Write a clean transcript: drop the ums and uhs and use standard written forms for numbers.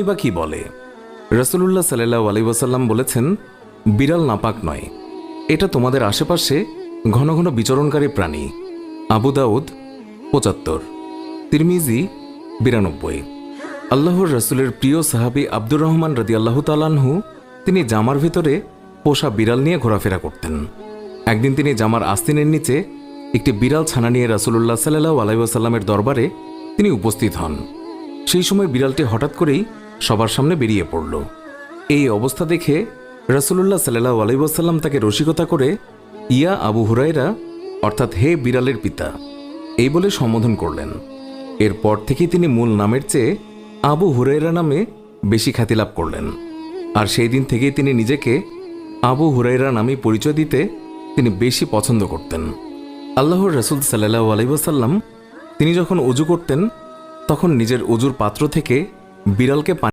বা কি বলে? রাসূলুল্লাহ সাল্লাল্লাহু আলাইহি ওয়াসাল্লাম বলেছেন, বিড়াল নাপাক নয়, এটা তোমাদের আশেপাশে ঘন ঘন বিচরণকারী প্রাণী। আবু দাউদ ৭৫, তিরমিজি ৯২। আল্লাহর রাসূলের প্রিয় সাহাবী আব্দুর রহমান রাদিয়াল্লাহু তাআলা আনহু তিনি জামার ভেতরে পোষা বিড়াল নিয়ে ঘোরাফেরা করতেন। একদিন তিনি জামার আস্তিনের নিচে একটি বিড়াল ছানা নিয়ে রাসূলুল্লাহ সাল্লাল্লাহু আলাইহি ওয়াসাল্লামের দরবারে তিনি উপস্থিত হন। সেই সময় বিড়ালটি হঠাৎ করেই সবার সামনে বেরিয়ে পড়ল। এই অবস্থা দেখে রাসূলুল্লাহ সাল্লাল্লাহু আলাইহি ওয়াসাল্লাম তাকে রসিকতা করে ইয়া আবু হুরায়রা, অর্থাৎ হে বিড়ালের পিতা, এই বলে সম্বোধন করলেন। এরপর থেকেই তিনি মূল নামের চেয়ে আবু হুরায়রা নামে বেশি খ্যাতি লাভ করলেন। আর সেই দিন থেকেই তিনি নিজেকে আবু হুরায়রা নামে পরিচয় দিতে তিনি বেশি পছন্দ করতেন। আল্লাহর রাসূল সাল্লাল্লাহু আলাইহি ওয়াসাল্লাম তিনি যখন ওযু করতেন তখন নিজের ওযুর পাত্র থেকে বিড়ালকে